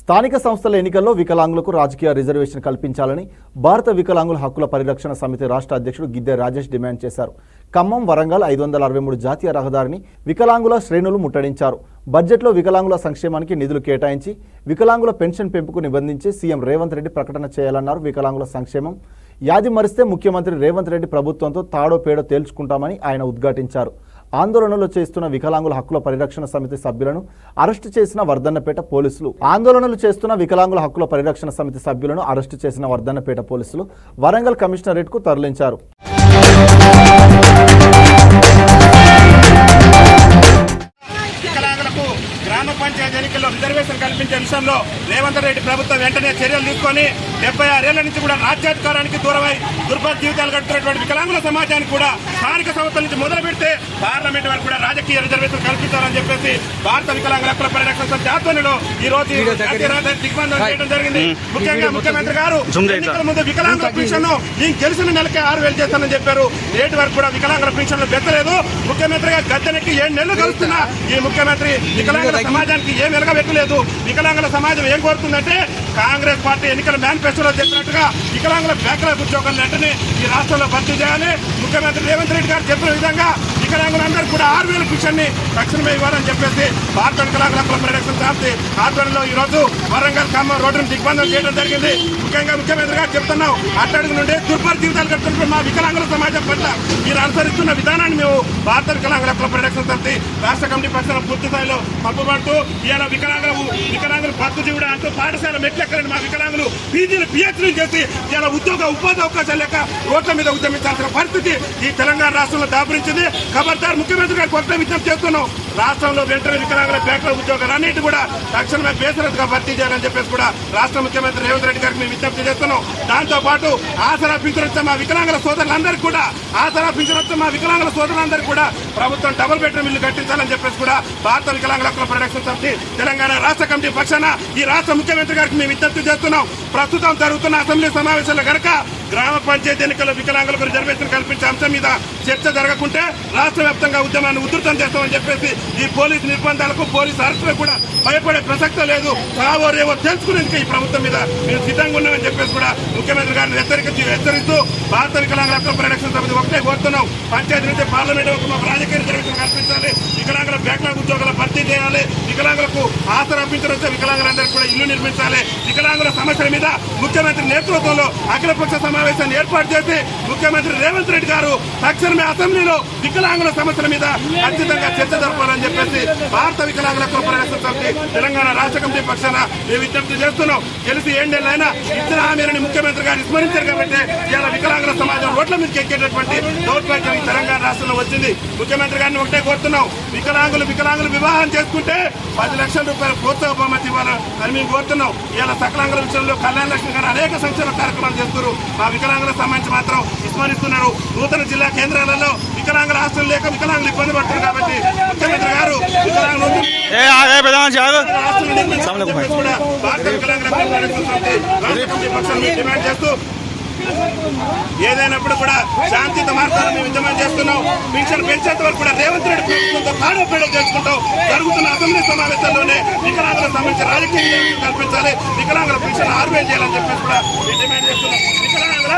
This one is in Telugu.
స్థానిక సంస్థల ఎన్నికల్లో వికలాంగులకు రాజకీయ రిజర్వేషన్ కల్పించాలని భారత వికలాంగుల హక్కుల పరిరక్షణ సమితి రాష్ట్ర అధ్యక్షుడు గిద్దె రాజేష్ డిమాండ్ చేశారు. ఖమ్మం వరంగల్ 563 జాతీయ రహదారిని వికలాంగుల శ్రేణులు ముట్టడించారు. బడ్జెట్లో వికలాంగుల సంక్షేమానికి నిధులు కేటాయించి వికలాంగుల పెన్షన్ పెంపుకు నిబంధించి సీఎం రేవంత్ రెడ్డి ప్రకటన చేయాలన్నారు. వికలాంగుల సంక్షేమం యాది మరిస్తే ముఖ్యమంత్రి రేవంత్ రెడ్డి ప్రభుత్వంతో తాడో పేడో తేల్చుకుంటామని ఆయన ఉద్ఘాటించారు. ఆందోళనలు చేస్తున్న వికలాంగుల హక్కుల పరిరక్షణ సమితి సభ్యులను అరెస్టు చేసిన వర్ధన్నపేట పోలీసులు వరంగల్ కమిషనరేట్కు తరలించారు. గ్రామ పంచాయతీ ఎన్నికల్లో రిజర్వేషన్ కల్పించే విషయంలో రేవంత్ రెడ్డి ప్రభుత్వం వెంటనే చర్యలు తీసుకొని 76 ఏళ్ల నుంచి కూడా రాజ్యాధికారానికి దూరమై దుర్భర జీవితాలు గడుపుతున్నటువంటి వికలాంగుల సమాజానికి కూడా స్థానిక సంస్థల నుంచి మొదలు పెడితే పార్లమెంట్ వరకు కూడా రాజకీయ రిజర్వేషన్ కల్పించాలని చెప్పేసి భారత వికలాంగుల హక్కుల పరిరక్షణ సమితి ఆధ్వర్యంలో ఈ రోజు దిగ్బంధం చేయడం జరిగింది. ముఖ్యంగా ముఖ్యమంత్రి గారు ఎన్నికల ముందు వికలాంగుల పెన్షన్ గెలిచిన నెలకే 6,000 చేస్తానని చెప్పారు. నేటి వరకు కూడా వికలాంగుల పెన్షన్లు బెత్తలేదు. ముఖ్యమంత్రిగా గద్దెనెక్కి 7 నెలలు కలుస్తున్నా ఈ ముఖ్యమంత్రి వికలాంగుల సమాజానికి ఏం వెలగబెట్టలేదు. వికలాంగుల సమాజం ఏం కోరుతుందంటే కాంగ్రెస్ పార్టీ ఎన్నికల మేనిఫెస్టోలో చెప్పినట్టుగా వికలాంగుల బ్యాక్లాగ్ ఉద్యోగాలు వెంటనే ఈ రాష్ట్రంలో భర్తీ చేయాలి. ముఖ్యమంత్రి రేవంత్ రెడ్డి గారు చెప్పిన విధంగా వికలాంగులందరూ కూడా 6,000 పెన్షన్ ని తక్షణమే ఇవ్వాలని చెప్పేసి భారత వికలాంగుల హక్కుల పరిరక్షణ సమితి ఆధ్వర్యంలో ఈ రోజు వరంగల్ ఖమ్మం రోడ్డును దిగ్బంధం చేయడం జరిగింది. ముఖ్యంగా ముఖ్యమంత్రి గారు చెప్తున్నాం, అట్టడుగు నుండి దుర్భర జీవితాలు గడుపుతున్న మా వికలాంగుల సమాజం పట్ల మీరు అనుసరిస్తున్న విధానాన్ని మేము భారత వికలాంగుల హక్కుల పరిరక్షణ సమితి రాష్ట్ర కమిటీ పక్షాన పూర్తి స్థాయిలో పంపబడుతూ ఇలా వికలాంగులు బతుకు జీవుడు అంటూ పాఠశాల మెట్లెక్కలని మా వికలాంగులు పీజీలు పిహెచ్డీలు చేసి ఇలా ఉపాధి అవకాశాలు లేక రోడ్ల మీద ఉద్యమించాల్సిన పరిస్థితి ఈ తెలంగాణ రాష్ట్రంలో దాపురించింది. ఖబర్దార్ ముఖ్యమంత్రి గారికి కొత్త విజ్ఞప్తి చేస్తున్నాం, రాష్ట్రంలో వెంటనే వికలాంగుల బ్యాక్లాగ్ ఉద్యోగాలన్నింటి కూడా తక్షణమే బేసరతుగా భర్తీ చేయాలని చెప్పేసి కూడా రాష్ట్ర ముఖ్యమంత్రి రేవంత్ రెడ్డి గారికి మేము విజ్ఞప్తి చేస్తున్నాం. దాంతో పాటు ఆసరా పింఛన్ వచ్చే మా వికలాంగుల సోదరులందరికీ కూడా ప్రభుత్వం డబుల్ బెడ్రూమ్ ఇల్లు కట్టించాలని చెప్పేసి కూడా భారత వికలాంగుల హక్కుల పరిరక్షణ సమితి తెలంగాణ రాష్ట్ర కమిటీ పక్షాన ఈ రాష్ట్ర ముఖ్యమంత్రి గారికి మేము విజ్ఞప్తి చేస్తున్నాం. ప్రస్తుతం జరుగుతున్న అసెంబ్లీ సమావేశాల్లో గనక గ్రామ పంచాయతీ ఎన్నికల్లో వికలాంగులకు రిజర్వేషన్ కల్పించే అంశం మీద చర్చ జరగకుంటే రాష్ట్ర వ్యాప్తంగా ఉద్యమాన్ని ఉధృతం చేస్తామని చెప్పేసి ఈ పోలీసు నిర్బంధాలకు పోలీసు అరెస్టులకు కూడా భయపడే ప్రసక్తే లేదు. సావోరేవో తెలుసుకునేందుకు ఈ ప్రభుత్వం మీద మేము సిద్ధంగా ఉన్నామని చెప్పేసి కూడా ముఖ్యమంత్రి గారిని హెచ్చరిస్తూ భారత వికలాంగుల హక్కుల పరిరక్షణ సమితి ఒకటే కోరుతున్నాం, పంచాయతీ నుంచి పార్లమెంట్ వరకు మాకు రాజకీయ రిజర్వేషన్ కల్పించాలి, వికలాంగుల బ్యాక్లాగ్ ఉద్యోగాల భర్తీ చేయాలి, వికలాంగులకు ఆసరా పింఛన్ వచ్చే వికలాంగులందరికీ కూడా ఇల్లు నిర్మించాలి. వికలాంగుల సమస్యల మీద ముఖ్యమంత్రి నేతృత్వంలో అఖిలపక్ష సమావేశాన్ని ఏర్పాటు చేసి ముఖ్యమంత్రి రేవంత్ రెడ్డి గారు తక్షణమే అసెంబ్లీలో వికలాంగుల సమస్యల మీద ఖచ్చితంగా చర్చ జరపాలని చెప్పేసి భారత వికలాంగుల హక్కుల పరిరక్షణ సమితి తెలంగాణ రాష్ట్ర కమిటీ పక్షాన మేము విజ్ఞప్తి చేస్తున్నాం. గెలిసి 7 నెలలైనా ఇచ్చిన హామీలను ముఖ్యమంత్రి గారు విస్మరించారు కాబట్టి ఇలా వికలాంగుల సమాజం రోడ్ల మీదకి ఎక్కేటటువంటి దౌర్భాగ్యం తెలంగాణ రాష్ట్రంలో వచ్చింది. ముఖ్యమంత్రి గారిని ఒకటే కోరుతున్నాం, వికలాంగులు వివాహం చేసుకుంటే 10 లక్షల రూపాయల ప్రోత్సాహ బహుమతి ఇవ్వాలని మేము కోరుతున్నాం. ఇలా సకలాంగుల విషయంలో కళ్యాణ లక్ష్మి గారు అనేక సంక్షేమ కార్యక్రమాలు చేస్తున్నారు, మా వికలాంగులకు సంబంధించి మాత్రం విస్మరిస్తున్నారు. నూతన జిల్లా కేంద్రాలలో వికలాంగుల హాస్టల్ లేక వికలాంగులు ఇబ్బంది పడుతున్నారు కాబట్టి ముఖ్యమంత్రి గారు వికలాంగులు భారత వికలాంగుల డిమాండ్ చేస్తూ ఏదైనప్పుడు కూడా శాంతియుత మార్గాలు మేము ఉద్యమం చేస్తున్నాం. పెన్షన్ పెంచేంత వరకు కూడా రేవంత్ రెడ్డి ప్రభుత్వంతో తాడోపేడో చేసుకుంటాం. జరుగుతున్న అసెంబ్లీ సమావేశాల్లోనే వికలాంగులకు సంబంధించిన రాజకీయ కల్పించాలి, వికలాంగుల పెన్షన్ 6,000 చేయాలని చెప్పేసి కూడా మేము డిమాండ్ చేస్తున్నాం. వికలాంగుల